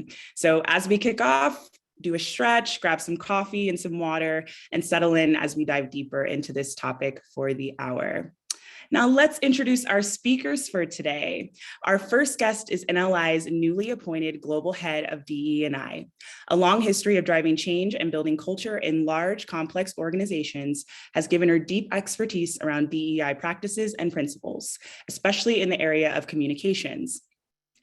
discussion. So as we kick off, do a stretch, grab some coffee and some water, and settle in as we dive deeper into this topic for the hour. Now let's introduce our speakers for today. Our first guest is NLI's newly appointed Global Head of DE&I. A long history of driving change and building culture in large, complex organizations has given her deep expertise around DEI practices and principles, especially in the area of communications.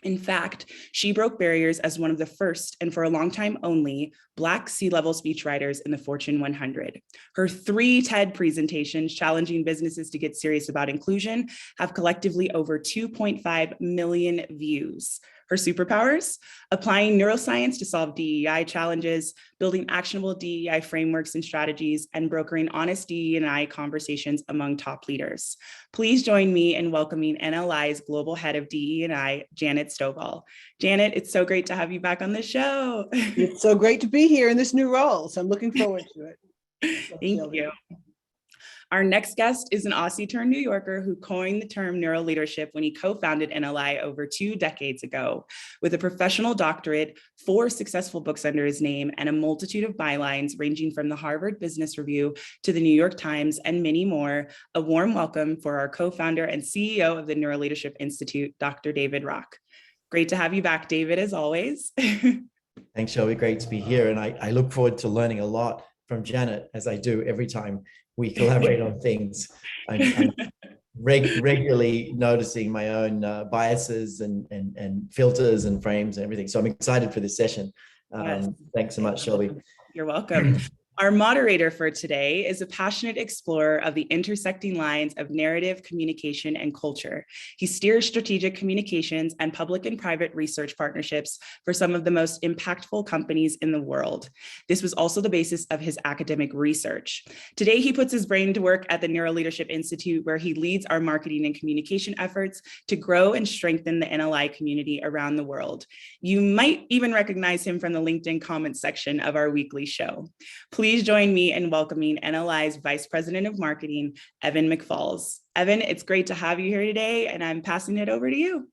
In fact, she broke barriers as one of the first, and for a long time only, Black C-level speechwriters in the Fortune 100. Her 3 TED presentations challenging businesses to get serious about inclusion have collectively over 2.5 million views. Her superpowers: applying neuroscience to solve DEI challenges, building actionable DEI frameworks and strategies, and brokering honest DE&I conversations among top leaders. Please join me in welcoming NLI's Global Head of DE&I, Janet Stovall. Janet, it's so great to have you back on the show. It's so great to be here in this new role, so I'm looking forward to it. Thank you. Our next guest is an Aussie-turned New Yorker who coined the term neuroleadership when he co-founded NLI over 2 decades ago. With a professional doctorate, 4 successful books under his name, and a multitude of bylines ranging from the Harvard Business Review to the New York Times and many more, a warm welcome for our co-founder and CEO of the Neuroleadership Institute, Dr. David Rock. Great to have you back, David, as always. Thanks, Shelby. Great to be here. And I look forward to learning a lot from Janet, as I do every time we collaborate on things. I'm regularly noticing my own biases and filters and frames and everything. So I'm excited for this session. Yes. Thanks so much, Shelby. You're welcome. Our moderator for today is a passionate explorer of the intersecting lines of narrative, communication, and culture. He steers strategic communications and public and private research partnerships for some of the most impactful companies in the world. This was also the basis of his academic research. Today, he puts his brain to work at the Neuroleadership Institute, where he leads our marketing and communication efforts to grow and strengthen the NLI community around the world. You might even recognize him from the LinkedIn comments section of our weekly show. Please join me in welcoming NLI's Vice President of Marketing, Evynn McFalls. Evynn, it's great to have you here today, and I'm passing it over to you.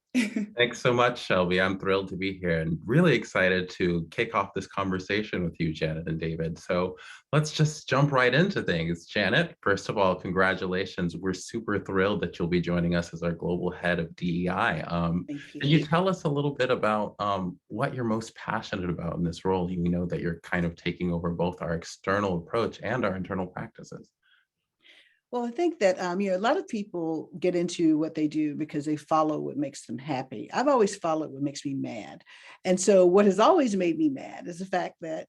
Thanks so much, Shelby. I'm thrilled to be here and really excited to kick off this conversation with you, Janet and David. So let's just jump right into things. Janet, first of all, congratulations. We're super thrilled that you'll be joining us as our global head of DEI. Can you tell us a little bit about what you're most passionate about in this role? We know that you're kind of taking over both our external approach and our internal practices. Well, I think that, a lot of people get into what they do because they follow what makes them happy. I've always followed what makes me mad. And so what has always made me mad is the fact that,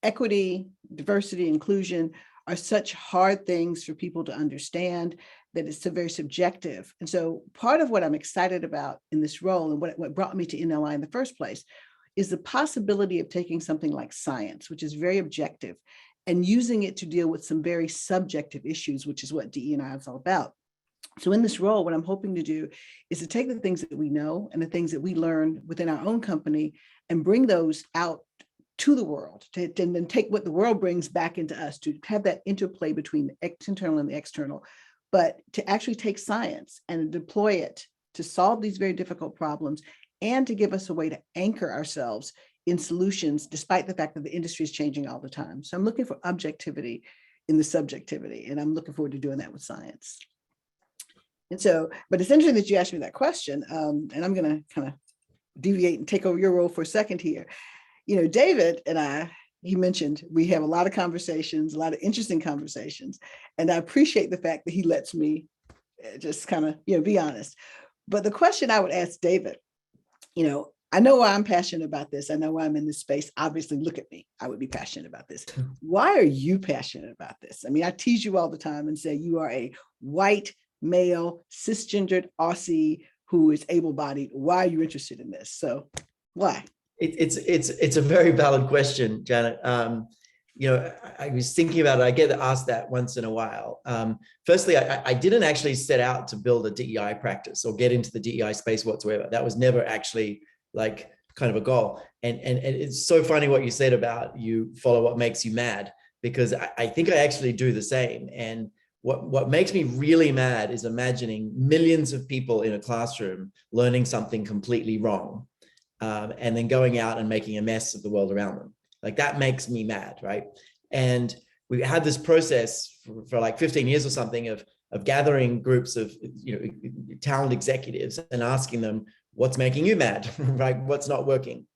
equity, diversity, inclusion are such hard things for people to understand that it's so very subjective. And so part of what I'm excited about in this role and what brought me to NLI in the first place is the possibility of taking something like science, which is very objective, and using it to deal with some very subjective issues, which is what DE&I is all about. So in this role, what I'm hoping to do is to take the things that we know and the things that we learned within our own company and bring those out to the world, and then take what the world brings back into us, to have that interplay between the internal and the external, but to actually take science and deploy it to solve these very difficult problems and to give us a way to anchor ourselves in solutions, despite the fact that the industry is changing all the time. So I'm looking for objectivity in the subjectivity, and I'm looking forward to doing that with science. And so, but it's interesting that you asked me that question, and I'm going to kind of deviate and take over your role for a second here. David and I, he mentioned we have a lot of conversations, a lot of interesting conversations, and I appreciate the fact that he lets me just kind of, be honest. But the question I would ask David, I know why I'm passionate about this. I know why I'm in this space. Obviously, look at me. I would be passionate about this. Why are you passionate about this? I mean, I tease you all the time and say you are a white, male, cisgendered Aussie who is able-bodied. Why are you interested in this? So why? It's a very valid question, Janet. I was thinking about it. I get asked that once in a while. Firstly, I didn't actually set out to build a DEI practice or get into the DEI space whatsoever. That was never actually kind of a goal. And it's so funny what you said about you follow what makes you mad, because I think I actually do the same. And what makes me really mad is imagining millions of people in a classroom learning something completely wrong. and then going out and making a mess of the world around them. Like that makes me mad, right? And we had this process for like 15 years or something of gathering groups of talent executives and asking them, what's making you mad, right? What's not working?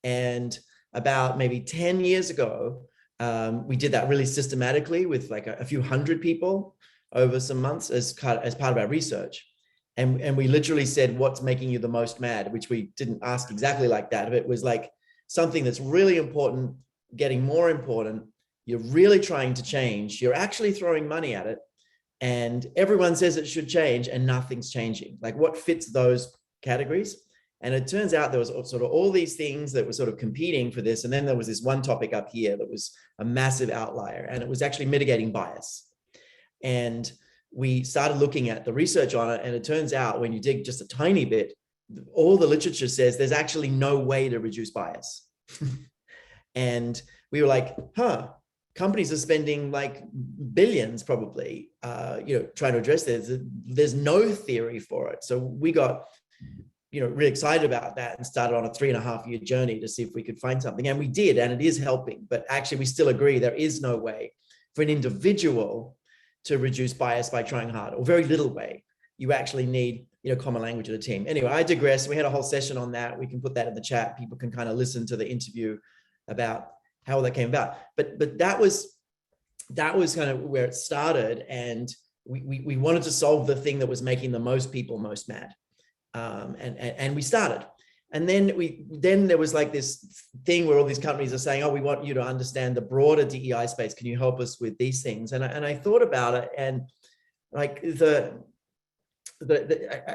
And about maybe 10 years ago, we did that really systematically with like a few hundred people over some months as part of our research. And we literally said, what's making you the most mad, which we didn't ask exactly like that. But it was like something that's really important, getting more important. You're really trying to change. You're actually throwing money at it. And everyone says it should change and nothing's changing. Like what fits those categories? And it turns out there was sort of all these things that were sort of competing for this. And then there was this one topic up here that was a massive outlier, and it was actually mitigating bias. And we started looking at the research on it. And it turns out when you dig just a tiny bit, all the literature says there's actually no way to reduce bias. And we were like, companies are spending like billions probably, trying to address this. There's no theory for it. So we got, really excited about that and started on a 3.5-year journey to see if we could find something. And we did, and it is helping. But actually, we still agree there is no way for an individual to reduce bias by trying hard, or very little way. You actually need, common language of the team. Anyway, I digress. We had a whole session on that. We can put that in the chat. People can kind of listen to the interview about how that came about. But that was kind of where it started. And we wanted to solve the thing that was making the most people most mad. And we started. And then there was like this thing where all these companies are saying, oh, we want you to understand the broader DEI space. Can you help us with these things? And I thought about it, and like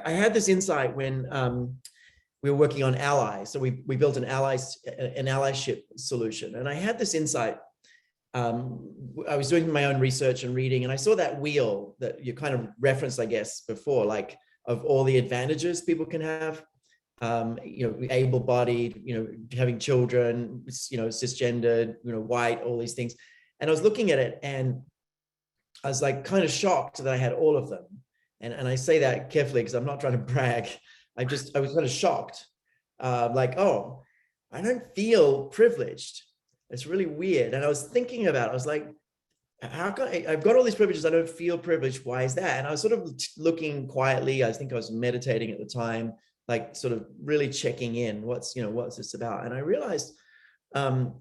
I had this insight when we were working on allies. So we built an allyship solution. And I had this insight. I was doing my own research and reading, and I saw that wheel that you kind of referenced, I guess, before, like of all the advantages people can have, able-bodied, having children, cisgendered, white, all these things. And I was looking at it, and I was like kind of shocked that I had all of them. And I say that carefully because I'm not trying to brag. I was kind of shocked, like, oh, I don't feel privileged. It's really weird. And I was thinking about it. I was like, how come I've got all these privileges? I don't feel privileged. Why is that? And I was sort of looking quietly. I think I was meditating at the time, like sort of really checking in. What's this about? And I realized, a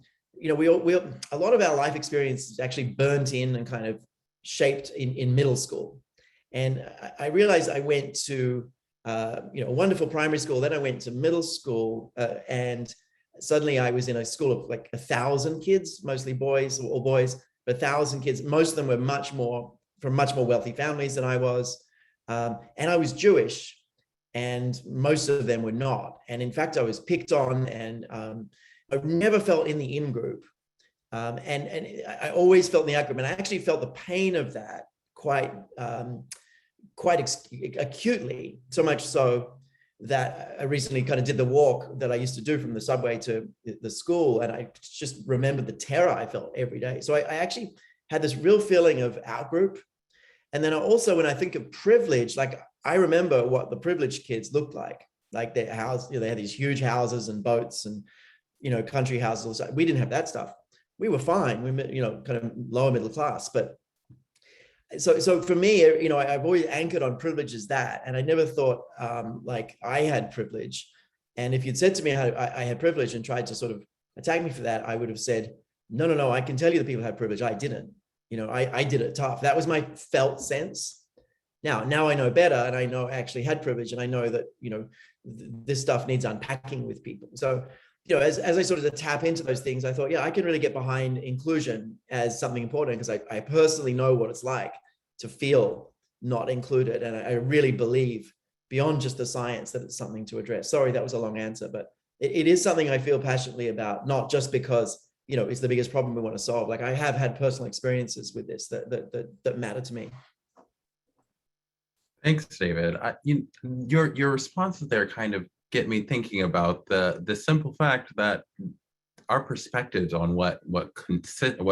lot of our life experience is actually burnt in and kind of shaped in middle school. And I realized I went to, a wonderful primary school. Then I went to middle school, and suddenly I was in a school of like 1,000 kids, mostly boys, all boys, but 1,000 kids. Most of them were from much more wealthy families than I was. And I was Jewish, and most of them were not. And in fact, I was picked on, and I never felt in the in group. And I always felt in the out group. And I actually felt the pain of that quite acutely, so much so that I recently kind of did the walk that I used to do from the subway to the school. And I just remembered the terror I felt every day. So I actually had this real feeling of out group. And then also, when I think of privilege, like I remember what the privileged kids looked like their house, they had these huge houses and boats and, country houses. We didn't have that stuff. We were fine. We, kind of lower middle class, but so for me, I've always anchored on privilege as that. And I never thought like I had privilege. And if you'd said to me I had privilege and tried to sort of attack me for that, I would have said, no, I can tell you the people had privilege. I didn't, I did it tough. That was my felt sense. Now I know better, and I know I actually had privilege, and I know that, this stuff needs unpacking with people. So, as I sort of tap into those things, I thought, yeah, I can really get behind inclusion as something important, because I personally know what it's like to feel not included. And I really believe beyond just the science that it's something to address. Sorry, that was a long answer, but it is something I feel passionately about, not just because, it's the biggest problem we want to solve. Like I have had personal experiences with this that matter to me. Thanks, David. Your responses there kind of get me thinking about the simple fact that our perspectives on what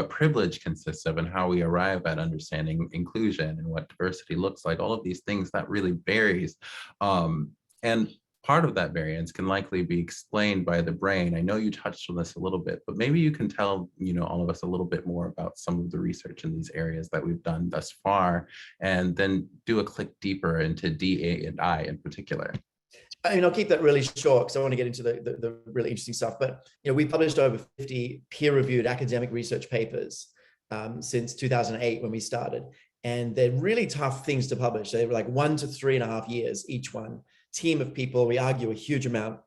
privilege consists of and how we arrive at understanding inclusion and what diversity looks like, all of these things, that really varies. And part of that variance can likely be explained by the brain. I know you touched on this a little bit, but maybe you can tell, all of us a little bit more about some of the research in these areas that we've done thus far, and then do a click deeper into DE&I in particular. I'll keep that really short because I want to get into the really interesting stuff. But we published over 50 peer-reviewed academic research papers since 2008 when we started, and they're really tough things to publish. They were like 1 to 3.5 years each one. Team of people, we argue a huge amount.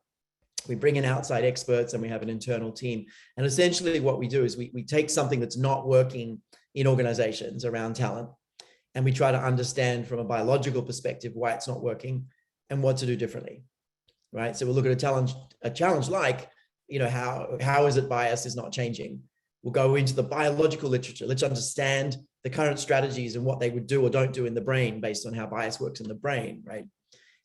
We bring in outside experts and we have an internal team. And essentially what we do is we take something that's not working in organizations around talent, and we try to understand from a biological perspective why it's not working and what to do differently, right? So we'll look at a challenge like, how is it bias is not changing? We'll go into the biological literature. Let's understand the current strategies and what they would do or don't do in the brain based on how bias works in the brain, right?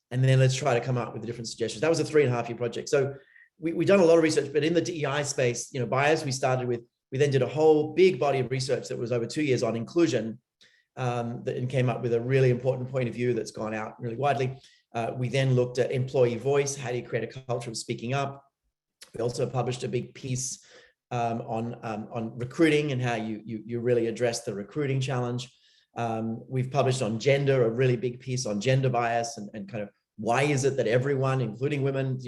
And then let's try to come up with different suggestions. That was a 3.5-year project. So we've done a lot of research, but in the DEI space, bias we started with, we then did a whole big body of research that was over 2 years on inclusion, and came up with a really important point of view that's gone out really widely. We then looked at employee voice. How do you create a culture of speaking up? We also published a big piece on recruiting and how you really address the recruiting challenge. We've published on gender, a really big piece on gender bias and kind of why is it that everyone, including women,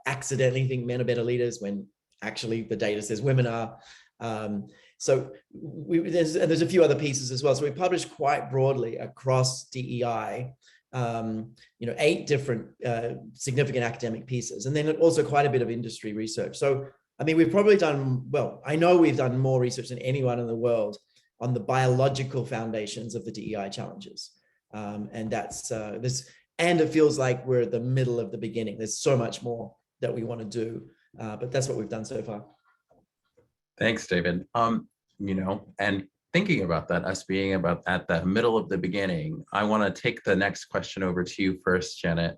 accidentally think men are better leaders when actually the data says women are. So there's a few other pieces as well. So we published quite broadly across DEI, 8 different significant academic pieces, and then also quite a bit of industry research. So, we've probably done, I know we've done more research than anyone in the world on the biological foundations of the DEI challenges. And that's and it feels like we're at the middle of the beginning. There's so much more that we want to do, but that's what we've done so far. Thanks, David. And thinking about that, us being about at the middle of the beginning, I want to take the next question over to you first, Janet.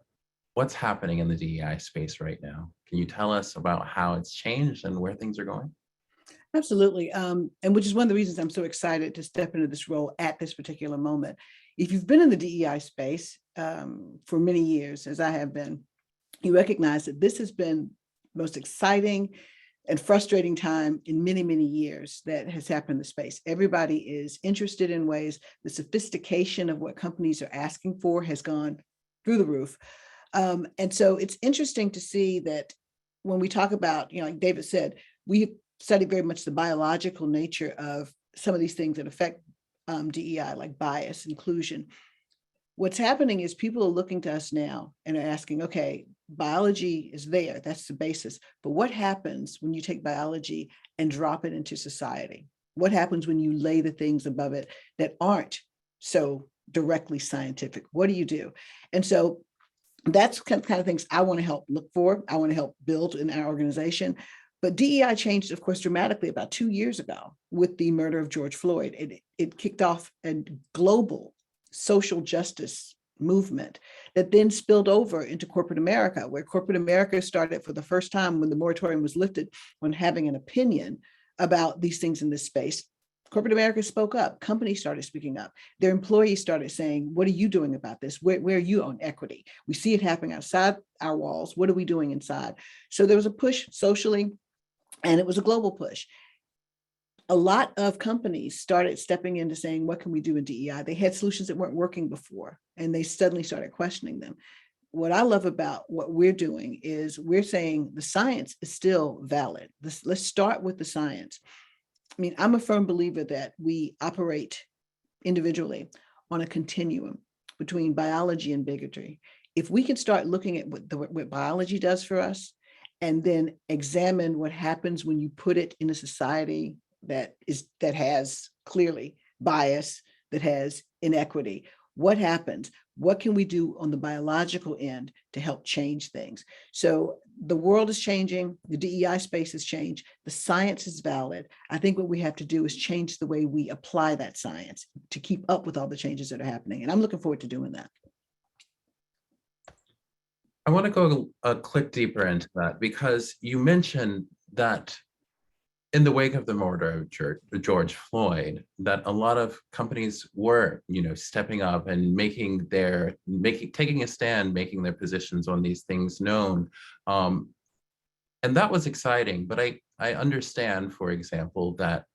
What's happening in the DEI space right now? Can you tell us about how it's changed and where things are going? Absolutely. And which is one of the reasons I'm so excited to step into this role at this particular moment. If you've been in the DEI space for many years, as I have been, you recognize that this has been the most exciting and frustrating time in many, many years that has happened in the space. Everybody is interested in ways. The sophistication of what companies are asking for has gone through the roof. And so it's interesting to see that when we talk about, like David said, we study very much the biological nature of some of these things that affect DEI, like bias, inclusion. What's happening is people are looking to us now and are asking, okay, biology is there, that's the basis. But what happens when you take biology and drop it into society? What happens when you lay the things above it that aren't so directly scientific? What do you do? And so that's kind of things I want to help look for. I want to help build in our organization. But DEI changed, of course, dramatically about 2 years ago with the murder of George Floyd. It kicked off a global social justice movement that then spilled over into corporate America, where corporate America started for the first time when the moratorium was lifted on having an opinion about these things in this space. Corporate America spoke up. Companies started speaking up. Their employees started saying, what are you doing about this? Where are you on equity? We see it happening outside our walls. What are we doing inside? So there was a push socially, and it was a global push. A lot of companies started stepping into saying, what can we do in DEI? They had solutions that weren't working before, and they suddenly started questioning them. What I love about what we're doing is we're saying the science is still valid. Let's start with the science. I'm a firm believer that we operate individually on a continuum between biology and bigotry. If we can start looking at what biology does for us, and then examine what happens when you put it in a society that has clearly bias, that has inequity, what happens? What can we do on the biological end to help change things? So the world is changing, the DEI space has changed, the science is valid. I think what we have to do is change the way we apply that science to keep up with all the changes that are happening. And I'm looking forward to doing that. I want to go a click deeper into that, because you mentioned that in the wake of the murder of George Floyd, that a lot of companies were, stepping up and taking a stand, making their positions on these things known. And that was exciting, but I understand, for example, that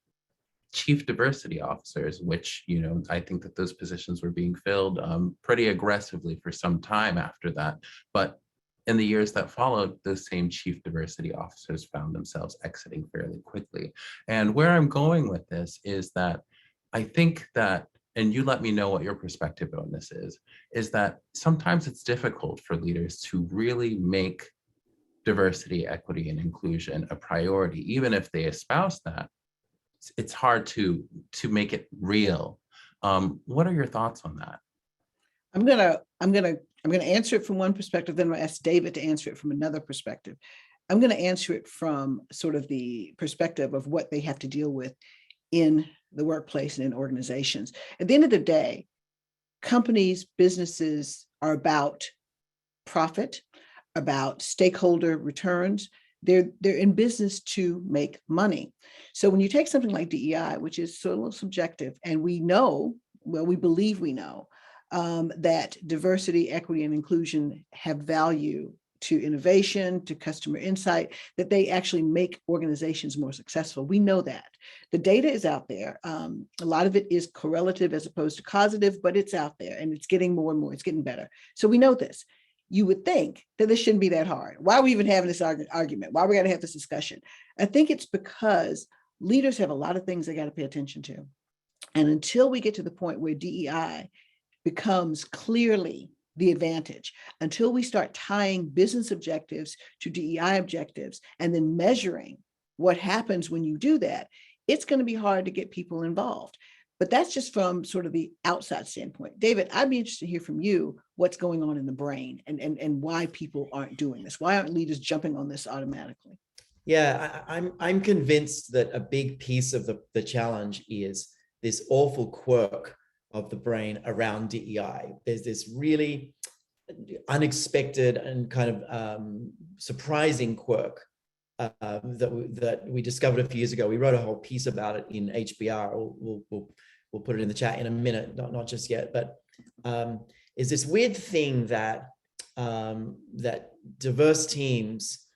chief diversity officers, which, I think that those positions were being filled pretty aggressively for some time after that. But in the years that followed, those same chief diversity officers found themselves exiting fairly quickly. And where I'm going with this is that I think that, and you let me know what your perspective on this is that sometimes it's difficult for leaders to really make diversity, equity, and inclusion a priority. Even if they espouse that, it's hard to make it real. What are your thoughts on that? I'm gonna answer it from one perspective, then I'll ask David to answer it from another perspective. I'm gonna answer it from sort of the perspective of what they have to deal with in the workplace and in organizations. At the end of the day, companies, businesses are about profit, about stakeholder returns. They're in business to make money. So when you take something like DEI, which is so a little subjective, and we know, well, we believe we know, that diversity, equity, and inclusion have value to innovation, to customer insight, that they actually make organizations more successful. We know that. The data is out there. A lot of it is correlative as opposed to causative, but it's out there and it's getting more and more, it's getting better. So we know this. You would think that this shouldn't be that hard. Why are we even having this argument? Why are we going to have this discussion? I think it's because leaders have a lot of things they got to pay attention to. And until we get to the point where DEI becomes clearly the advantage, until we start tying business objectives to DEI objectives and then measuring what happens when you do that, it's going to be hard to get people involved. But that's just from sort of the outside standpoint. David, I'd be interested to hear from you what's going on in the brain and why people aren't doing this. Why aren't leaders jumping on this automatically? Yeah, I'm convinced that a big piece of the challenge is this awful quirk of the brain around DEI. There's this really unexpected and kind of surprising quirk that we discovered a few years ago. We wrote a whole piece about it in HBR. We'll put it in the chat in a minute, not just yet, but is this weird thing that that diverse teams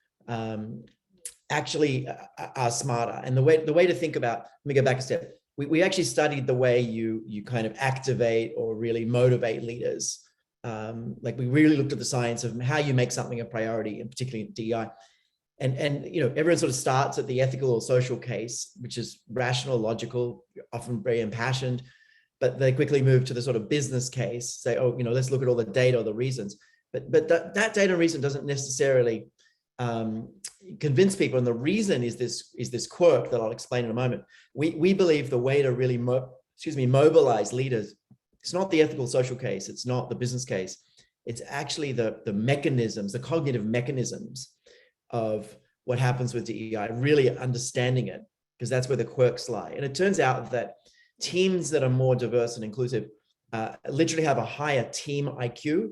actually are smarter. And the way to think about, let me go back a step. We actually studied the way you kind of activate or really motivate leaders. Like we really looked at the science of how you make something a priority, and particularly in DEI. And everyone sort of starts at the ethical or social case, which is rational, logical, often very impassioned, but they quickly move to the sort of business case, say, oh, let's look at all the data or the reasons. But that data and reason doesn't necessarily convince people. And the reason is this quirk that I'll explain in a moment. We believe the way to really mobilize leaders, it's not the ethical social case, it's not the business case, it's actually the mechanisms, the cognitive mechanisms of what happens with DEI, really understanding it, because that's where the quirks lie. And it turns out that teams that are more diverse and inclusive literally have a higher team IQ.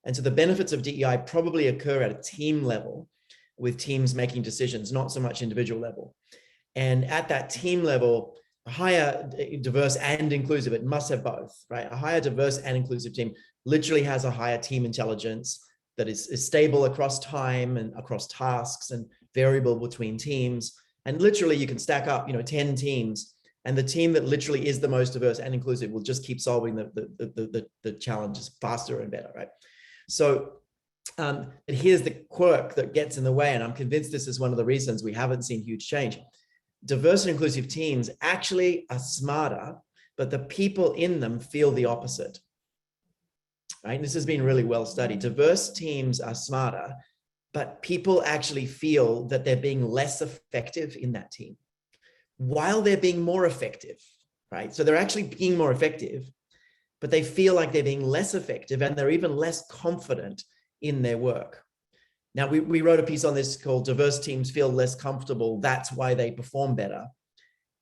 And so the benefits of DEI probably occur at a team level, with teams making decisions, not so much individual level. And at that team level, a higher diverse and inclusive, it must have both, right? A higher diverse and inclusive team literally has a higher team intelligence that is stable across time and across tasks and variable between teams. And literally you can stack up, 10 teams, and the team that literally is the most diverse and inclusive will just keep solving the challenges faster and better, right? So and here's the quirk that gets in the way, and I'm convinced this is one of the reasons we haven't seen huge change. Diverse and inclusive teams actually are smarter, but the people in them feel the opposite. Right? And this has been really well studied. Diverse teams are smarter, but people actually feel that they're being less effective in that team while they're being more effective, right? So they're actually being more effective, but they feel like they're being less effective, and they're even less confident in their work. Now, we wrote a piece on this called Diverse Teams Feel Less Comfortable. That's why they perform better.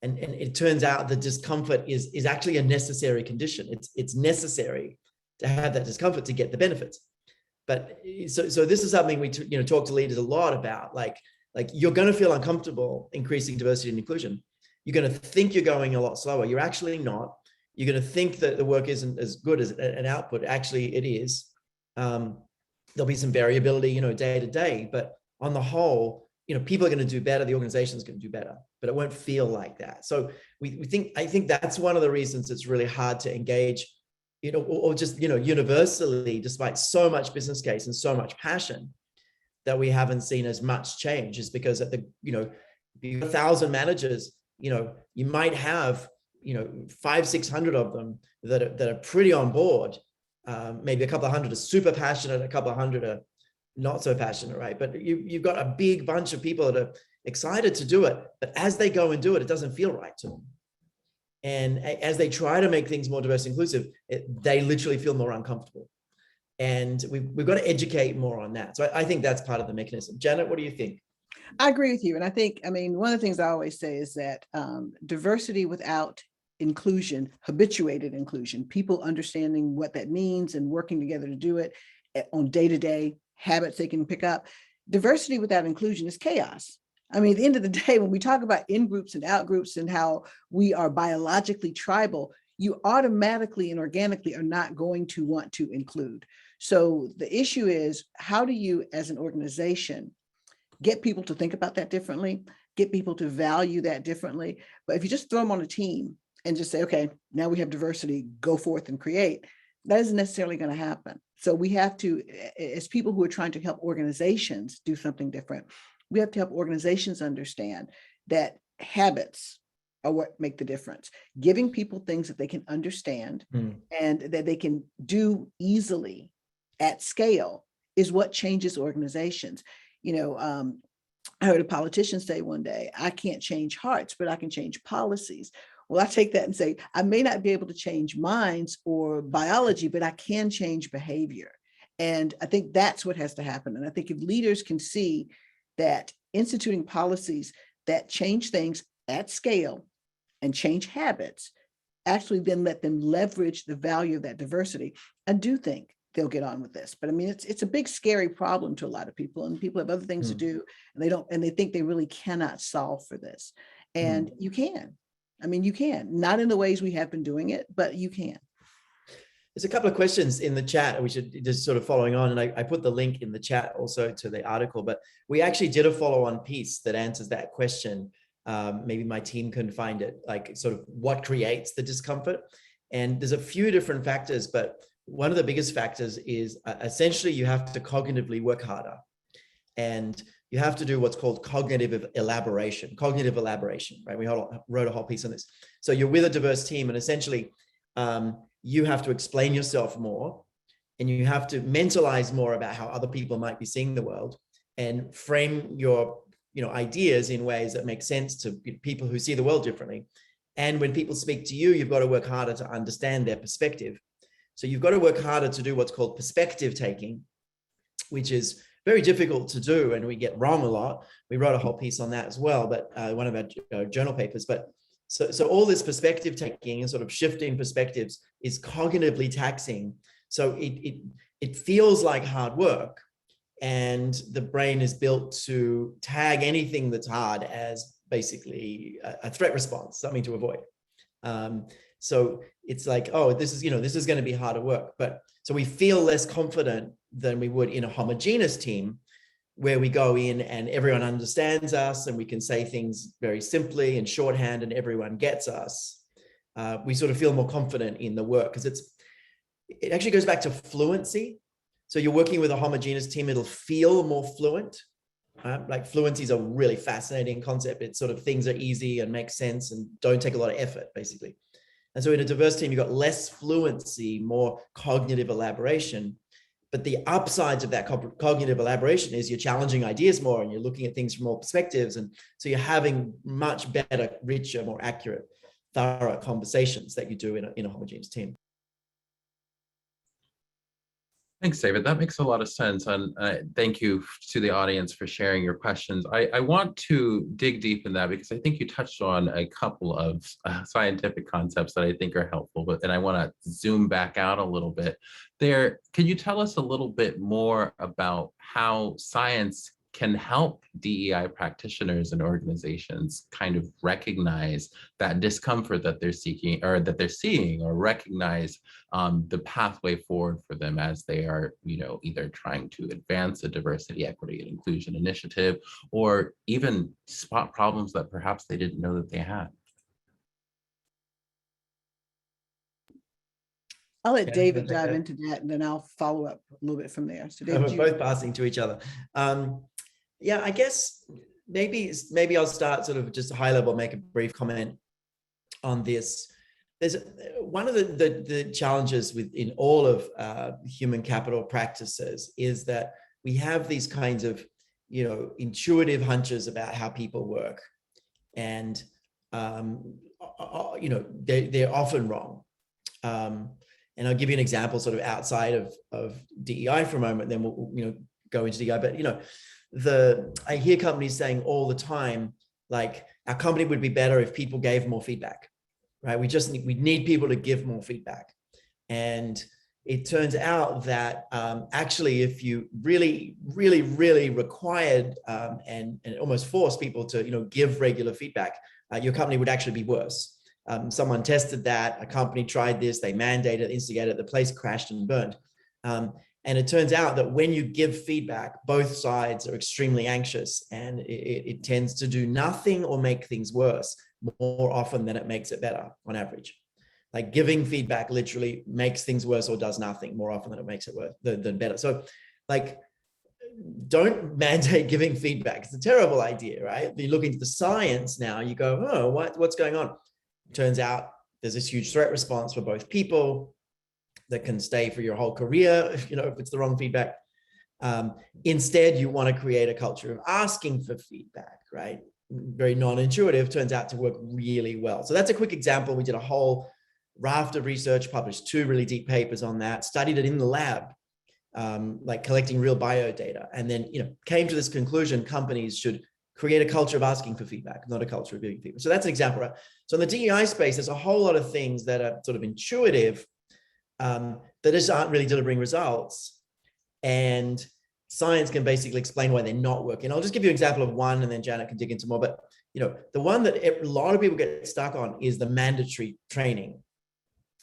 And it turns out that discomfort is actually a necessary condition. It's necessary to have that discomfort to get the benefits. But so this is something we talk to leaders a lot about, like Like you're going to feel uncomfortable increasing diversity and inclusion. You're going to think you're going a lot slower. You're actually not. You're going to think that the work isn't as good as an output. Actually, it is. There'll be some variability, day to day, but on the whole, people are going to do better. The organization is going to do better, but it won't feel like that. So I think that's one of the reasons it's really hard to engage, or just, universally, despite so much business case and so much passion, that we haven't seen as much change, is because at the, 1,000 managers, you might have, 500-600 of them that are pretty on board. Maybe a couple of hundred are super passionate, a couple of hundred are not so passionate, right? But you've got a big bunch of people that are excited to do it, but as they go and do it, it doesn't feel right to them. And as they try to make things more diverse and inclusive, they literally feel more uncomfortable. And we've got to educate more on that. So I think that's part of the mechanism. Janet, what do you think? I agree with you. And I think, one of the things I always say is that diversity without inclusion, habituated inclusion, people understanding what that means and working together to do it on day-to-day habits they can pick up. Diversity without inclusion is chaos. At the end of the day, when we talk about in-groups and out-groups and how we are biologically tribal, you automatically and organically are not going to want to include. So the issue is, how do you, as an organization, get people to think about that differently, get people to value that differently? But if you just throw them on a team and just say, okay, now we have diversity, go forth and create, that isn't necessarily going to happen. So we have to, as people who are trying to help organizations do something different, we have to help organizations understand that habits are what make the difference. Giving people things that they can understand and that they can do easily at scale is what changes organizations. I heard a politician say one day, I can't change hearts, but I can change policies. Well, I take that and say, I may not be able to change minds or biology, but I can change behavior. And I think that's what has to happen. And I think if leaders can see that instituting policies that change things at scale and change habits, actually then let them leverage the value of that diversity, I do think they'll get on with this. But it's a big, scary problem to a lot of people, and people have other things to do, and they think they really cannot solve for this. And you can. You can, not in the ways we have been doing it, but you can. There's a couple of questions in the chat. We should just sort of following on, and I put the link in the chat also to the article, but we actually did a follow-on piece that answers that question. Maybe my team can find it, like sort of what creates the discomfort. And there's a few different factors, but one of the biggest factors is essentially you have to cognitively work harder. And you have to do what's called cognitive elaboration, right? We wrote a whole piece on this. So you're with a diverse team, and essentially you have to explain yourself more, and you have to mentalize more about how other people might be seeing the world, and frame your ideas in ways that make sense to people who see the world differently. And when people speak to you, you've got to work harder to understand their perspective. So you've got to work harder to do what's called perspective taking, which is very difficult to do, and we get wrong a lot. We wrote a whole piece on that as well, but one of our journal papers. But so all this perspective taking and sort of shifting perspectives is cognitively taxing. So it feels like hard work, and the brain is built to tag anything that's hard as basically a threat response, something to avoid. So it's like, oh, this is going to be harder work. But so we feel less confident than we would in a homogeneous team, where we go in and everyone understands us and we can say things very simply in shorthand and everyone gets us. We sort of feel more confident in the work, because it actually goes back to fluency. So you're working with a homogeneous team, it'll feel more fluent. Like fluency is a really fascinating concept. It's sort of things are easy and make sense and don't take a lot of effort, basically. And so in a diverse team, you've got less fluency, more cognitive elaboration. But the upsides of that cognitive elaboration is you're challenging ideas more, and you're looking at things from all perspectives. And so you're having much better, richer, more accurate, thorough conversations that you do in a homogeneous team. Thanks, David. That makes a lot of sense. And thank you to the audience for sharing your questions. I want to dig deep in that, because I think you touched on a couple of scientific concepts that I think are helpful, and I want to zoom back out a little bit there. Can you tell us a little bit more about how science can help DEI practitioners and organizations kind of recognize that discomfort that they're seeking or that they're seeing, or recognize the pathway forward for them as they are, either trying to advance a diversity, equity, and inclusion initiative, or even spot problems that perhaps they didn't know that they had. I'll let Okay, David I'll take dive that. into that, and then I'll follow up a little bit from there. So We're David, both passing to each other. Yeah, I guess maybe I'll start sort of just a high level, make a brief comment on this. There's one of the challenges in all of human capital practices is that we have these kinds of intuitive hunches about how people work, and they're often wrong. And I'll give you an example sort of outside of DEI for a moment, then we'll go into DEI. But I hear companies saying all the time, like, our company would be better if people gave more feedback, right? We need people to give more feedback. And it turns out that actually, if you really, really, really required and almost forced people to give regular feedback, your company would actually be worse. Someone tested that, a company tried this, they mandated, instigated, the place crashed and burned. And it turns out that when you give feedback, both sides are extremely anxious, and it tends to do nothing or make things worse more often than it makes it better on average. Like, giving feedback literally makes things worse or does nothing more often than it makes it worse than better. So, like, don't mandate giving feedback. It's a terrible idea, right? You look into the science now, you go, oh, what's going on? Turns out there's this huge threat response for both people that can stay for your whole career, if it's the wrong feedback. Instead, you want to create a culture of asking for feedback, right? Very non-intuitive, turns out to work really well. So that's a quick example. We did a whole raft of research, published 2 really deep papers on that, studied it in the lab, like collecting real bio data, and then came to this conclusion: companies should create a culture of asking for feedback, not a culture of giving feedback. So that's an example, right? So in the DEI space, there's a whole lot of things that are sort of intuitive, that just aren't really delivering results. And science can basically explain why they're not working. I'll just give you an example of one, and then Janet can dig into more. But the one that a lot of people get stuck on is the mandatory training,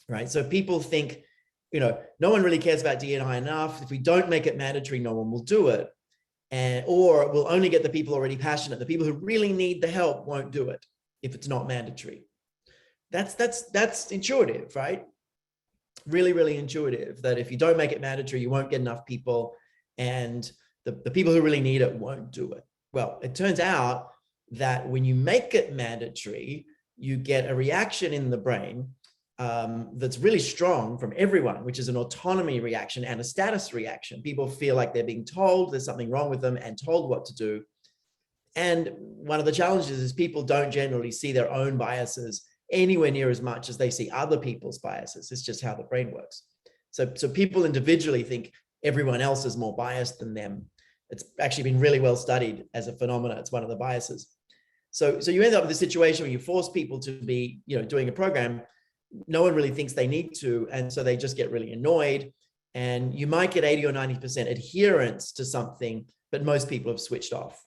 right? So people think, no one really cares about DE&I enough. If we don't make it mandatory, no one will do it. Or we'll only get the people already passionate. The people who really need the help won't do it if it's not mandatory. That's intuitive, right? Really, really intuitive, that if you don't make it mandatory, you won't get enough people, and the people who really need it won't do it. Well, it turns out that when you make it mandatory, you get a reaction in the brain that's really strong from everyone, which is an autonomy reaction and a status reaction. People feel like they're being told there's something wrong with them and told what to do. And one of the challenges is people don't generally see their own biases anywhere near as much as they see other people's biases. It's just how the brain works. So people individually think everyone else is more biased than them. It's actually been really well studied as a phenomenon. It's one of the biases. So you end up with a situation where you force people to be, doing a program no one really thinks they need to, and so they just get really annoyed. And you might get 80 or 90% adherence to something, but most people have switched off,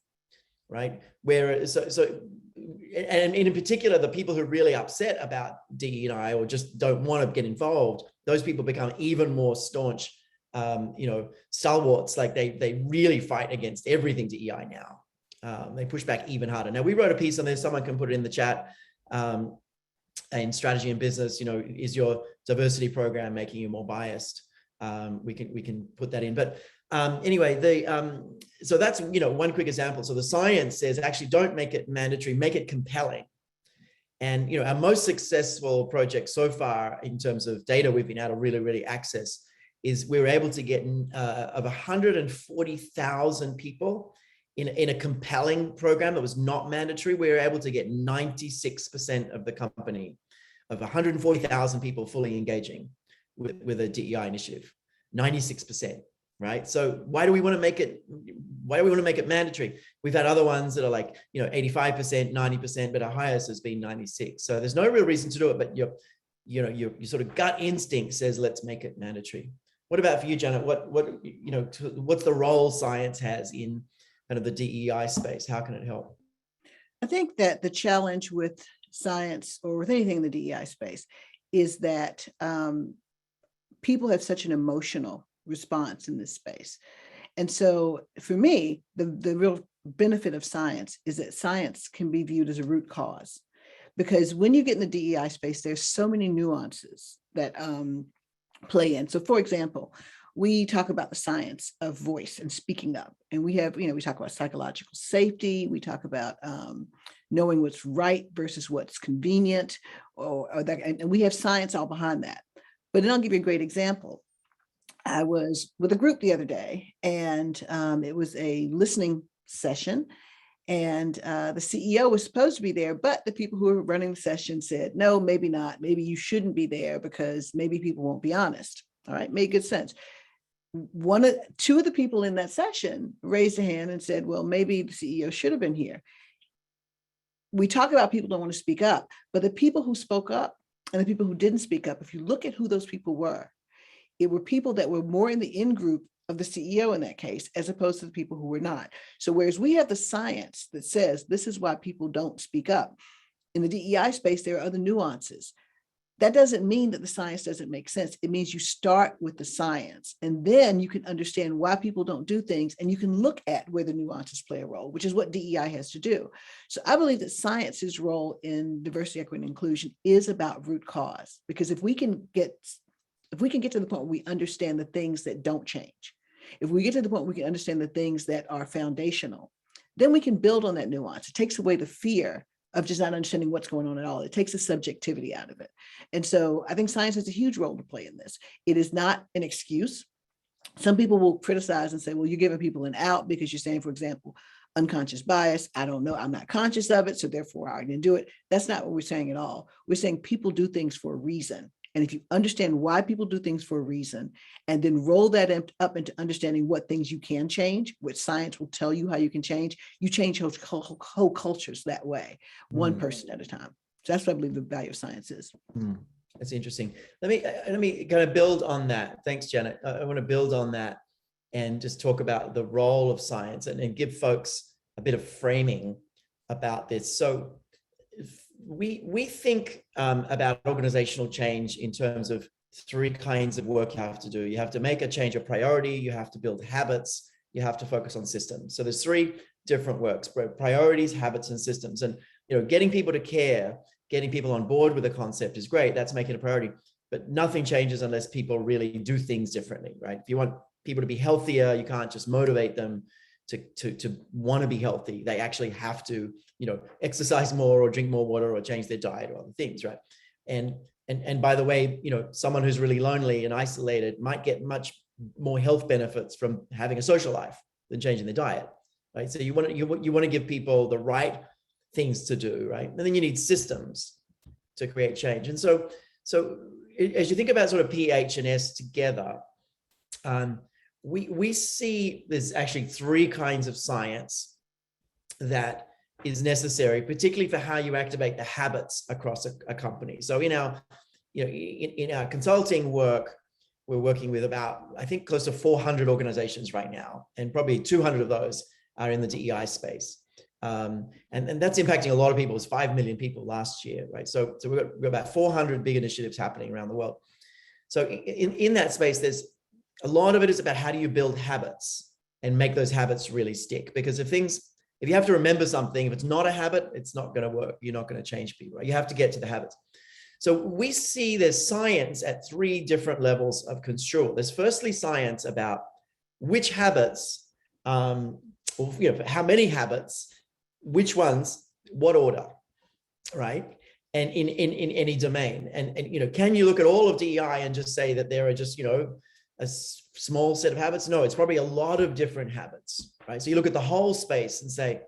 right? Whereas, and in particular, the people who are really upset about DE&I or just don't want to get involved, those people become even more staunch, stalwarts. Like they really fight against everything DEI now. They push back even harder. Now, we wrote a piece on this. Someone can put it in the chat. In strategy and business, is your diversity program making you more biased? We can put that in. But anyway, so that's one quick example. So the science says actually don't make it mandatory, make it compelling. And our most successful project so far in terms of data we've been able to really access is we were able to get of 140,000 people in a compelling program that was not mandatory. We were able to get 96% of the company, of 140,000 people fully engaging with a DEI initiative, 96%, right? So why do we want to make it mandatory? We've had other ones that are like, 85%, 90%, but our highest has been 96. So there's no real reason to do it, but your sort of gut instinct says, let's make it mandatory. What about for you, Janet? What's the role science has in kind of the DEI space? How can it help? I think that the challenge with science or with anything in the DEI space is that people have such an emotional response in this space. And so for me, the real benefit of science is that science can be viewed as a root cause. Because when you get in the DEI space, there's so many nuances that play in. So for example, we talk about the science of voice and speaking up. And we have, we talk about psychological safety. We talk about knowing what's right versus what's convenient, or that, and we have science all behind that. But then I'll give you a great example. I was with a group the other day, and it was a listening session. And the CEO was supposed to be there, but the people who were running the session said, no, maybe not. Maybe you shouldn't be there because maybe people won't be honest. All right, made good sense. Two of the people in that session raised a hand and said, well, maybe the CEO should have been here. We talk about people don't want to speak up, but the people who spoke up and the people who didn't speak up, if you look at who those people were, it were people that were more in the in-group of the CEO in that case, as opposed to the people who were not. So whereas we have the science that says this is why people don't speak up, in the DEI space, there are other nuances. That doesn't mean that the science doesn't make sense. It means you start with the science, and then you can understand why people don't do things, and you can look at where the nuances play a role, which is what DEI has to do. So I believe that science's role in diversity, equity, and inclusion is about root cause, because if we can get to the point where we understand the things that don't change, if we get to the point where we can understand the things that are foundational, then we can build on that nuance. It takes away the fear of just not understanding what's going on at all. It takes the subjectivity out of it. And so I think science has a huge role to play in this. It is not an excuse. Some people will criticize and say, well, you're giving people an out because you're saying, for example, unconscious bias. I don't know. I'm not conscious of it, so therefore I didn't do it. That's not what we're saying at all. We're saying people do things for a reason. And if you understand why people do things for a reason, and then roll that up into understanding what things you can change, which science will tell you how you can change, you change whole cultures that way, one person at a time. So that's what I believe the value of science is. That's interesting. Let me kind of build on that. Thanks, Janet. I want to build on that and just talk about the role of science and give folks a bit of framing about this. So we think about organizational change in terms of three kinds of work you have to do. You have to make a change a priority, you have to build habits, you have to focus on systems. So there's three different works: priorities, habits, and systems. And getting people to care, getting people on board with a concept is great. That's making a priority. But nothing changes unless people really do things differently, right? If you want people to be healthier, you can't just motivate them to want to be healthy. They actually have to, exercise more or drink more water or change their diet or other things, right? And by the way, someone who's really lonely and isolated might get much more health benefits from having a social life than changing their diet, right? So you want to give people the right things to do, right? And then you need systems to create change. And so as you think about sort of PH and S together, we see there's actually three kinds of science that is necessary, particularly for how you activate the habits across a company. So in our consulting work, we're working with about, I think, close to 400 organizations right now, and probably 200 of those are in the DEI space. And that's impacting a lot of people. It's 5 million people last year, right? So we've got about 400 big initiatives happening around the world. So in that space, there's a lot of it is about how do you build habits and make those habits really stick. Because if you have to remember something, if it's not a habit, it's not going to work. You're not going to change people, right? You have to get to the habits. So we see there's science at three different levels of construal. There's firstly science about which habits, how many habits, which ones, what order, right? And in any domain. And can you look at all of DEI and just say that there are just, a small set of habits? No, it's probably a lot of different habits, right? So you look at the whole space and say,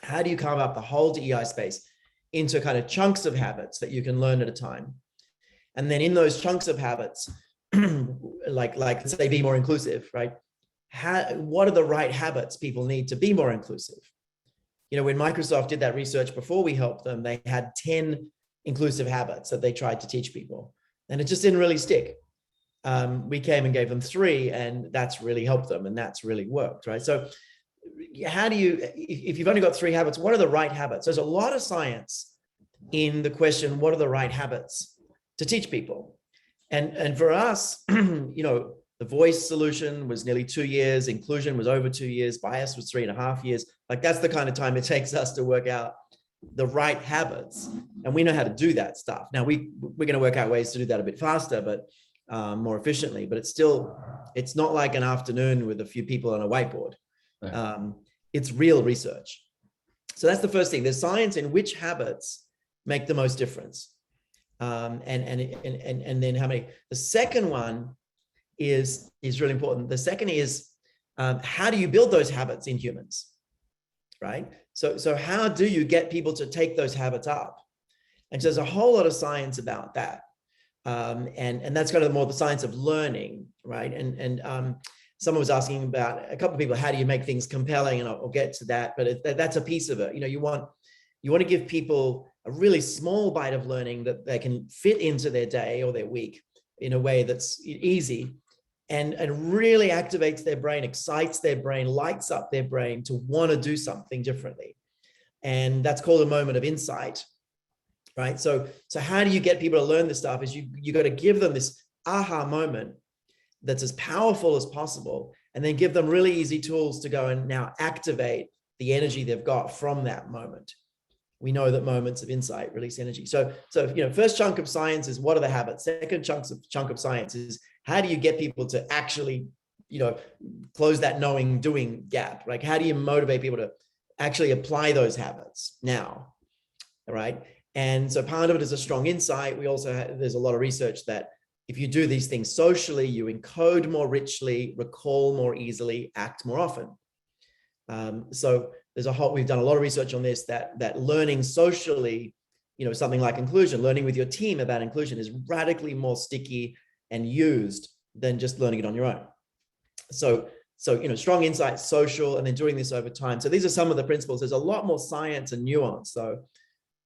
how do you carve up the whole DEI space into kind of chunks of habits that you can learn at a time? And then in those chunks of habits, like let's say be more inclusive, right? What are the right habits people need to be more inclusive? When Microsoft did that research before we helped them, they had 10 inclusive habits that they tried to teach people, and it just didn't really stick. We came and gave them 3, and that's really helped them, and that's really worked, right? So how do you, if you've only got 3 habits, what are the right habits? There's a lot of science in the question, what are the right habits to teach people? And for us, the voice solution was nearly 2 years, inclusion was over 2 years, bias was 3.5 years. Like that's the kind of time it takes us to work out the right habits. And we know how to do that stuff. Now we're going to work out ways to do that a bit faster, but more efficiently, but it's not like an afternoon with a few people on a whiteboard. It's real research. So that's the first thing. There's science in which habits make the most difference. And then how many. The second one is really important. The second is how do you build those habits in humans, right? So how do you get people to take those habits up? And so there's a whole lot of science about that. And that's kind of more the science of learning, right? And someone was asking about, a couple of people, how do you make things compelling? And I'll get to that, but that's a piece of it. You want to give people a really small bite of learning that they can fit into their day or their week in a way that's easy and really activates their brain, excites their brain, lights up their brain to want to do something differently. And that's called a moment of insight, right? So how do you get people to learn this stuff is you got to give them this aha moment that's as powerful as possible, and then give them really easy tools to go and now activate the energy they've got from that moment. We know that moments of insight release energy. So first chunk of science is what are the habits? Second chunk of science is how do you get people to actually, close that knowing doing gap? Like how do you motivate people to actually apply those habits now? All right. And so part of it is a strong insight. We also there's a lot of research that if you do these things socially, you encode more richly, recall more easily, act more often. So we've done a lot of research on this, that learning socially, something like inclusion, learning with your team about inclusion is radically more sticky and used than just learning it on your own. So strong insight, social, and then doing this over time. So these are some of the principles. There's a lot more science and nuance. So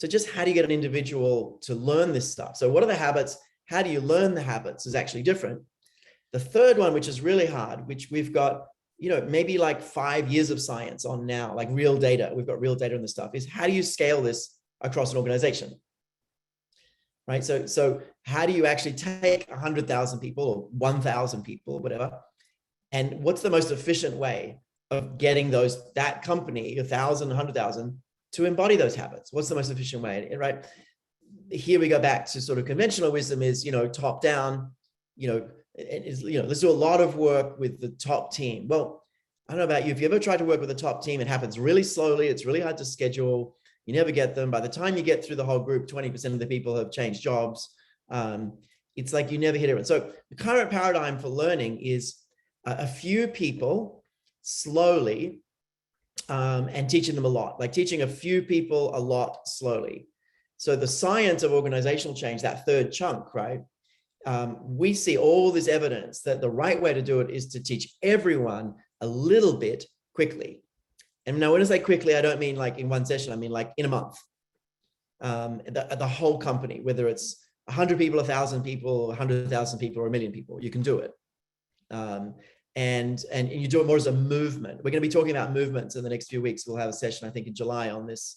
just how do you get an individual to learn this stuff? So what are the habits? How do you learn the habits is actually different. The third one, which is really hard, which we've got, maybe like 5 years of science on now, like real data. We've got real data on this stuff, is how do you scale this across an organization? Right. So how do you actually take 100,000 people or 1,000 people or whatever? And what's the most efficient way of getting that company, 1,000, 100,000 to embody those habits? What's the most efficient way? Right. Here we go back to sort of conventional wisdom is, top down, let's do a lot of work with the top team. Well, I don't know about you. If you ever try to work with a top team, it happens really slowly. It's really hard to schedule. You never get them. By the time you get through the whole group, 20% of the people have changed jobs. It's like you never hit everyone. So the current paradigm for learning is a few people slowly and teaching them a lot, like teaching a few people a lot slowly. So the science of organizational change, that third chunk, right? We see all this evidence that the right way to do it is to teach everyone a little bit quickly. And now when I say quickly, I don't mean like in one session, I mean like in a month. The whole company, whether it's 100 people, 1,000 people, 100,000 people, or 1 million people, you can do it. And you do it more as a movement. We're going to be talking about movements in the next few weeks. We'll have a session, I think, in July on this.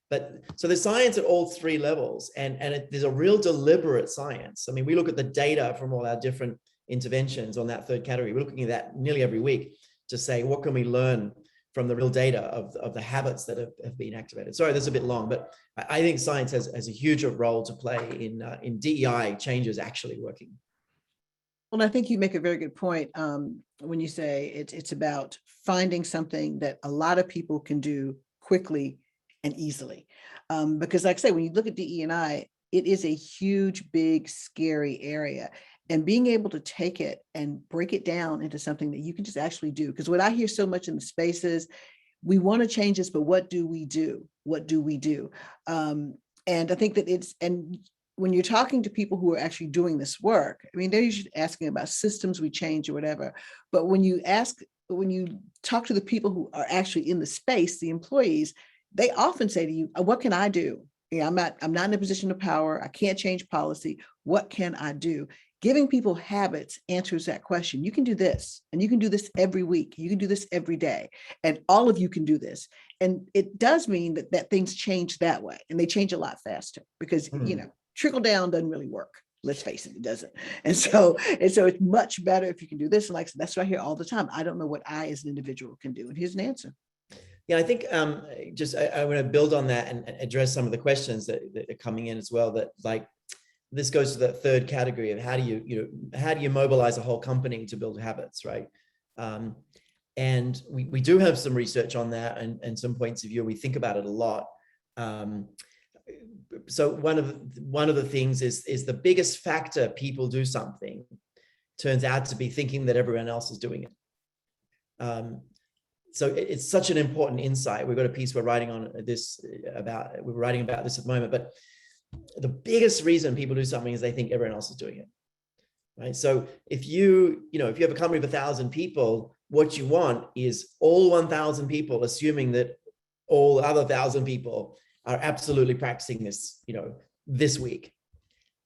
But so there's science at all 3 levels, and there's a real deliberate science. I mean, we look at the data from all our different interventions on that third category. We're looking at that nearly every week to say, what can we learn from the real data of the habits that have been activated? Sorry, that's a bit long, but I think science has a huge role to play in DEI changes actually working. Well, I think you make a very good point when you say it's about finding something that a lot of people can do quickly and easily. Because like I say, when you look at DE&I, it is a huge, big, scary area. And being able to take it and break it down into something that you can just actually do. Because what I hear so much in the spaces, we want to change this, but what do we do? What do we do? And I think that and when you're talking to people who are actually doing this work, I mean, they're usually asking about systems we change or whatever. But when you talk to the people who are actually in the space, the employees, they often say to you, what can I do? I'm not in a position of power. I can't change policy. What can I do? Giving people habits answers that question. You can do this, and you can do this every week. You can do this every day, and all of you can do this. And it does mean that things change that way, and they change a lot faster because, trickle down doesn't really work. Let's face it, it doesn't. And so it's much better if you can do this. And like, that's what I hear all the time. I don't know what I as an individual can do. And here's an answer. Yeah, I think I want to build on that and address some of the questions that are coming in as well. That like, this goes to that third category of how do you mobilize a whole company to build habits, right? And we do have some research on that and some points of view. We think about it a lot. So one of the things is the biggest factor people do something turns out to be thinking that everyone else is doing it. So it's such an important insight. We've got a piece we're writing on this about this at the moment, but the biggest reason people do something is they think everyone else is doing it, right? So if you have a company of 1,000 people, what you want is all 1,000 people assuming that all the other 1,000 people are absolutely practicing this, this week,